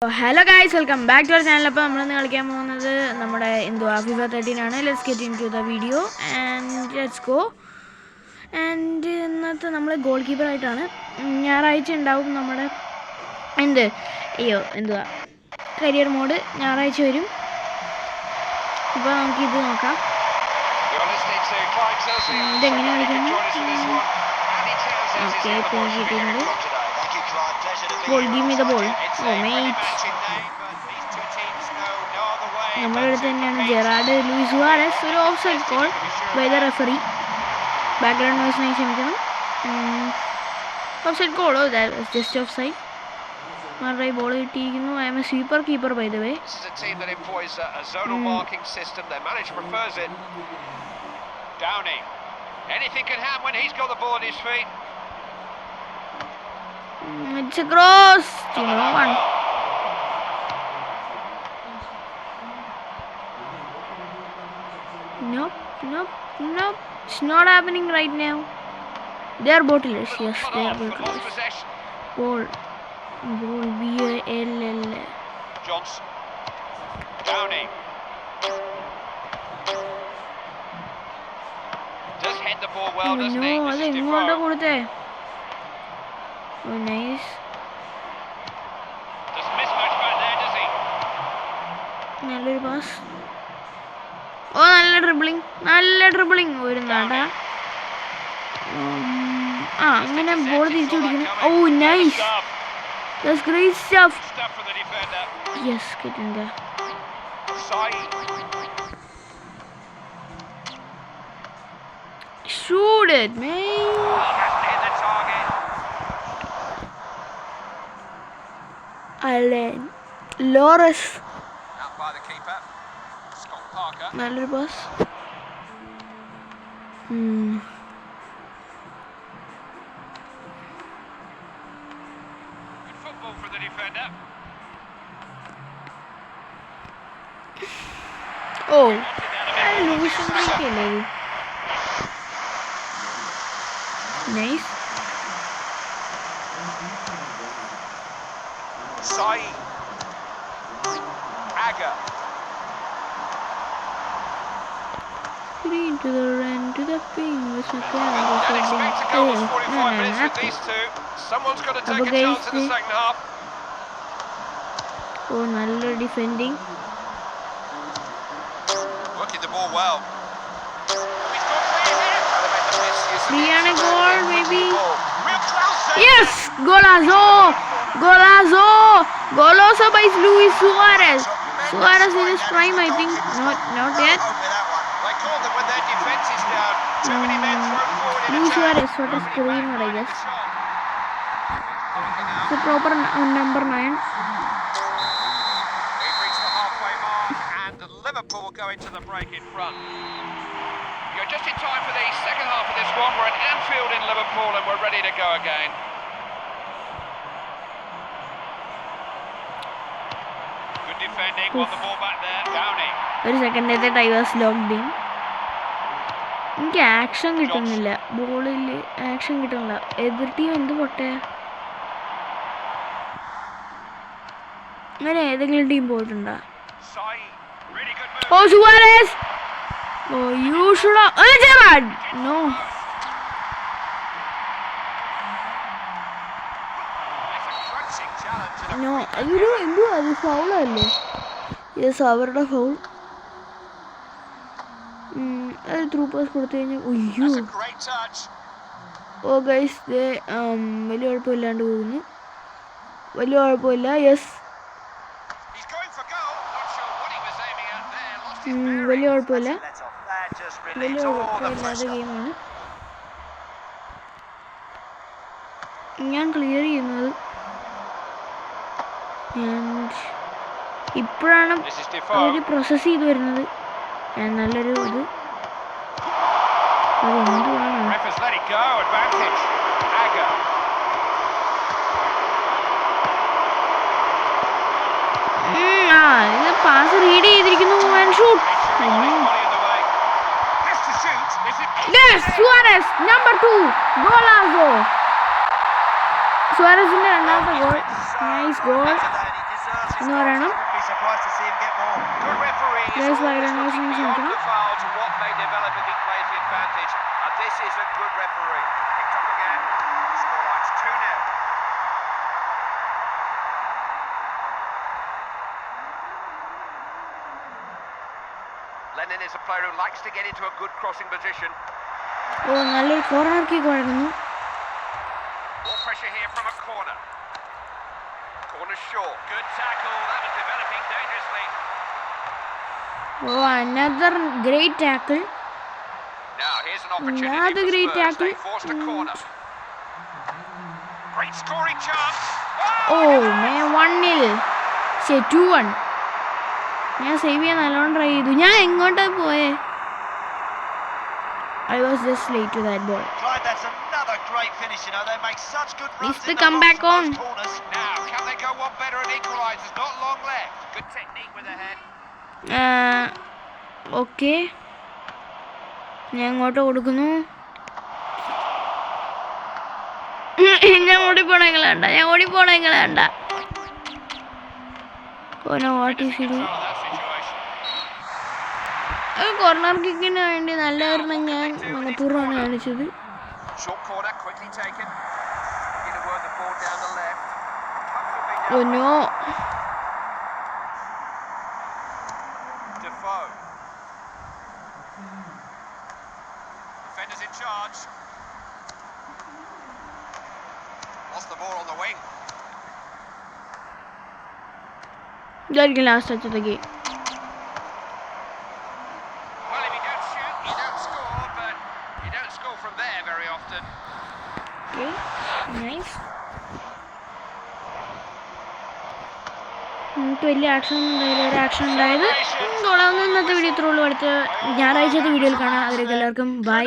Hello guys, welcome back to our channel. Now we are going to play FIFA 13. Let's get into the video and let's go. And we are goalkeeper. We are career mode. Ball, give me the ball. Oh, mate. Gerard Luis Suarez, an offside call by the referee. Background noise nice. Offside call, oh, that was just offside. I am a sweeper keeper, by the way. This is a team that employs a zonal marking system. Their manager prefers it. Downey. Anything can happen when he's got the ball at his feet. It's a cross. One. Nope. It's not happening right now. They are bottlers. Yes, they are bottlers. Ball. B-A-L-L. Johnson. Downey. Does hit the ball well, doesn't he? No, This is Defoe. Oh, nice. Does mismatch back there, does he? Nallൊരു pass. Oh, നല്ല dribbling. അങ്ങനെ ball തിരിച്ചു പിടിക്കണം. Oh, nice. That's great stuff. Yes, get in there. Shoot it, man. Alan Loris. Out by the keeper. Scott Parker. Another pass. Good football for the defender. Oh, nice. Saeed. Aga. Green to the run to the ping. Don't expect to go for 45 minutes with these two. Someone's got to take a chance in the second half. Oh, നല്ല defending. Working the ball well. Brianna goal, maybe. Yes, golazo by Luis Suarez. Suarez in his prime, I think. Not yet. They call them when their defense is down. Too many men thrown forward in Luis attack. Suarez, what a screamer, I guess. It's a proper number 9. We've reached the halfway mark and Liverpool go into the break in front. You're just in time for the second half of this one. We're at Anfield in Liverpool and we're ready to go again. Good defending, won the ball back there. Downey. ഒരു second I was logged in. എനിക്ക് action കിട്ടുന്നില്ല, ബോളിൽ action കിട്ടുന്നില്ല. എതിർ team എന്ത് പൊട്ടേ, അങ്ങനെ ഏതെങ്കിലും team പോയിട്ടുണ്ടോ? Oh, Suarez! Oh, you should have... Oh, Gerard! No. No, അതൊരു എന്തുവാ, അത് ഫൗളല്ലേ? യെസ്, അവരുടെ ഫൗൾ. അത് ത്രൂ പാസ് കൊടുത്തു കഴിഞ്ഞാൽ ഒയ്യോ. ഓ ഗൈസ്, വലിയ കുഴപ്പമില്ലാണ്ട് പോകുന്നു, വലിയ കുഴപ്പമില്ല. യെസ്, വലിയ കുഴപ്പമില്ല, വലിയ കുഴപ്പമില്ലാത്ത ഗെയിമാണ്. ഞാൻ ക്ലിയർ ചെയ്യുന്നത് ഇപ്പോഴാണ് അവർ പ്രോസസ് ചെയ്ത് വരുന്നത്. നല്ലൊരു ഇത് അതെന്തുവാണ്. ഇത് പാസ് റീഡ് ചെയ്തിരിക്കുന്നു. Suarez, number 2, golazo. Suarez's രണ്ടാമത്തെ goal, nice goal. എന്ന് പറയണം. Be surprised to see him get more. Good referee is There's like always an looking announcement beyond something. the foul to what may develop if he plays the advantage. And this is a good referee. Picked up again. Scoreline's 2-0. Lennon is a player who likes to get into a good crossing position. ഓ നല്ലൊരു corner kick വഴങ്ങുന്നു. More pressure here from a corner. Corner short. Good tackle. That was developing dangerously. Oh another great tackle. Now here's an opportunity. Another great for Spurs. tackle. They forced a corner. Great scoring chance. Oh man, 1-0. 2-1. ഞാൻ save ചെയ്യാൻ നല്ലോണം try ചെയ്തു. ഞാൻ എങ്ങോട്ടാ പോയേ? I was just late to that ball. That's another great finish. You know they make such good runs. Needs to come back on. Now can they go one better and equalise? There's not long left. Good technique with the head. Okay, ഞാൻ അങ്ങോട്ട് കൊടുക്കുന്നു. ഞാൻ ഓടിപ്പോണെങ്കിലണ്ട, corner കിക്കിന് വേണ്ടി നല്ലവരണം ഞാൻ മനഃപൂർവ്വമാണ് കാണിച്ചത്. Oh no. Defenders in charge. Lost the ball on the wing. ഇതായിരിക്കും last touch of the game. Well, if you don't shoot, you don't score, but you don't score from there very often. Okay, nice. നമുക്ക് വലിയ action ഒന്നും ഉണ്ടായില്ല. ഒരു action ഉണ്ടായത് കൊള്ളാവുന്ന ഇന്നത്തെ video ഇത്രയുള്ളൂ. അടുത്ത ഞായറാഴ്ചത്തെ വീഡിയോയിൽ കാണാം. അതിലേക്ക് എല്ലാവർക്കും ബൈ.